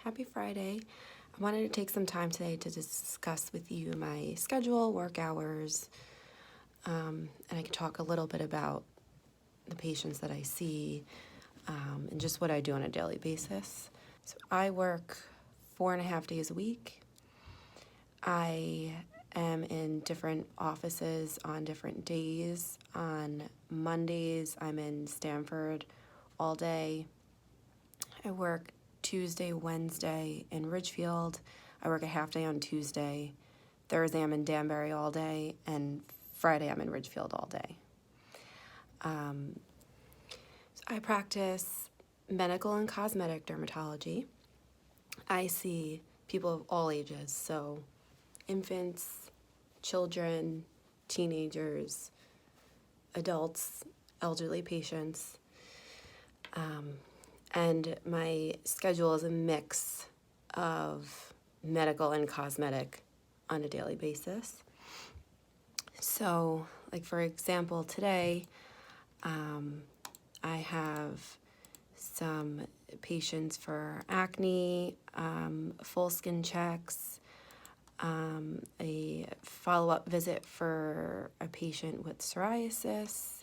Happy Friday. I wanted to take some time today to discuss with you my schedule, work hours, and I can talk a little bit about the patients that I see and just what I do on a daily basis. So I work 4.5 days a week. I am in different offices on different days. On Mondays, I'm in Stanford all day. I work Tuesday, Wednesday in Ridgefield. I work a half day on Tuesday. Thursday, I'm in Danbury all day. And Friday, I'm in Ridgefield all day. So I practice medical and cosmetic dermatology. I see people of all ages, so infants, children, teenagers, adults, elderly patients. And my schedule is a mix of medical and cosmetic on a daily basis. So, like for example, today, I have some patients for acne, full skin checks, a follow-up visit for a patient with psoriasis,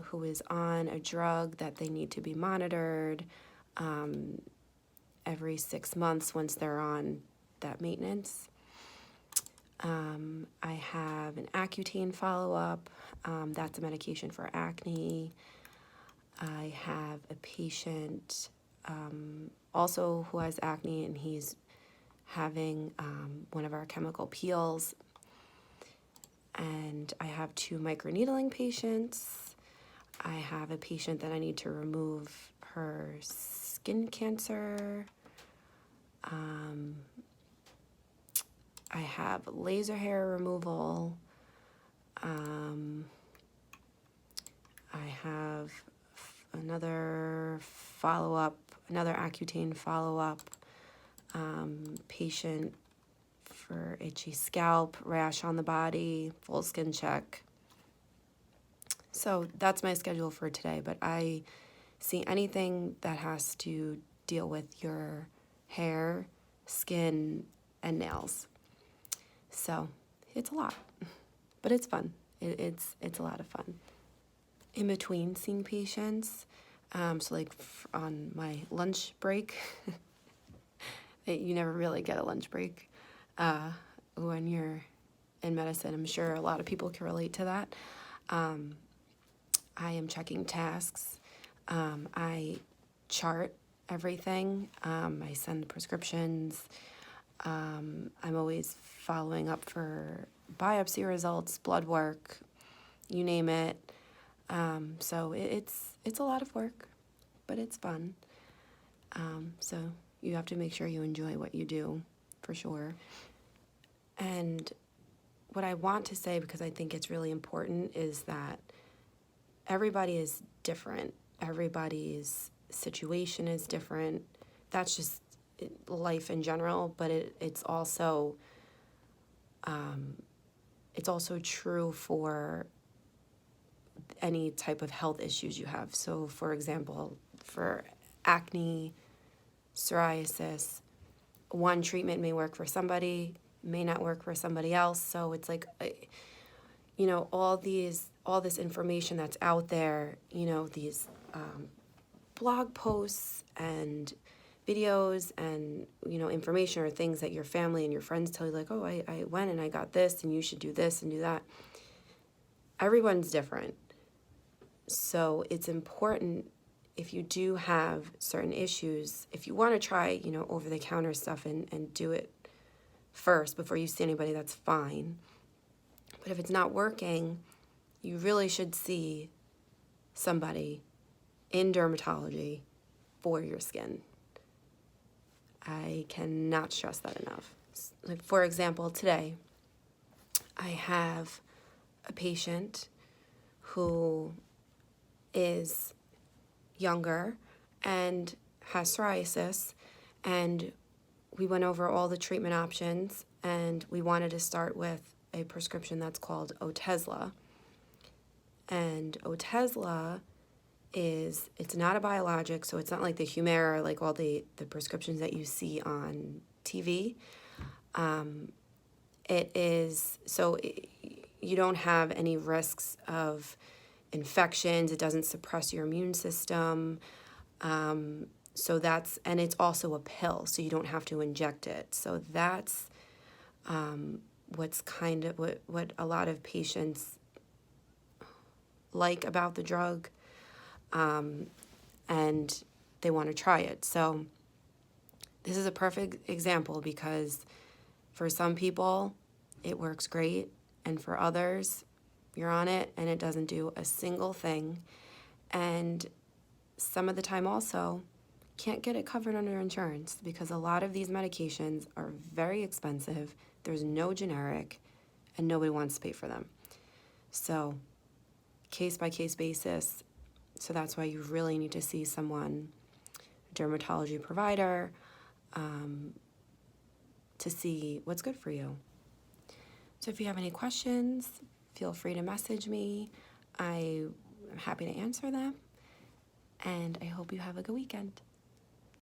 who is on a drug that they need to be monitored every 6 months once they're on that maintenance. I have an Accutane follow-up. That's a medication for acne. I have a patient also who has acne, and he's having one of our chemical peels. And I have 2 microneedling patients. I have a patient that I need to remove her skin cancer. I have laser hair removal. I have another follow-up, another Accutane follow-up, patient for itchy scalp, rash on the body, full skin check. So that's my schedule for today, but I see anything that has to deal with your hair, skin, and nails. So it's a lot, but it's fun. It's a lot of fun. In between seeing patients, so like on my lunch break, you never really get a lunch break when you're in medicine. I'm sure a lot of people can relate to that. I am checking tasks. I chart everything. I send prescriptions. I'm always following up for biopsy results, blood work, you name it. So it's a lot of work, but it's fun. So you have to make sure you enjoy what you do, for sure. And what I want to say, because I think it's really important, is that everybody is different. Everybody's situation is different. That's just life in general, but it's also true for any type of health issues you have. So, for example, for acne, psoriasis, one treatment may work for somebody, may not work for somebody else. So it's like, all this information that's out there, these blog posts and videos and, information or things that your family and your friends tell you, like, oh, I went and I got this and you should do this and do that. Everyone's different. So it's important, if you do have certain issues, if you want to try, over-the-counter stuff and do it first before you see anybody, that's fine. But if it's not working, you really should see somebody in dermatology for your skin. I cannot stress that enough. Like, for example, today, I have a patient who is younger and has psoriasis, and we went over all the treatment options, and we wanted to start with a prescription that's called Otezla. And Otezla is it's not a biologic, so it's not like the Humira, like all the prescriptions that you see on TV. It is, so you don't have any risks of infections. It doesn't suppress your immune system. So that's, and it's also a pill, so you don't have to inject it. So that's what's kind of what a lot of patients like about the drug, and they want to try it. So this is a perfect example because for some people it works great, and for others you're on it and it doesn't do a single thing. And some of the time also can't get it covered under insurance because a lot of these medications are very expensive. There's no generic and nobody wants to pay for them. So case by case basis. So that's why you really need to see someone, a dermatology provider, to see what's good for you. So if you have any questions, feel free to message me. I am happy to answer them. And I hope you have a good weekend.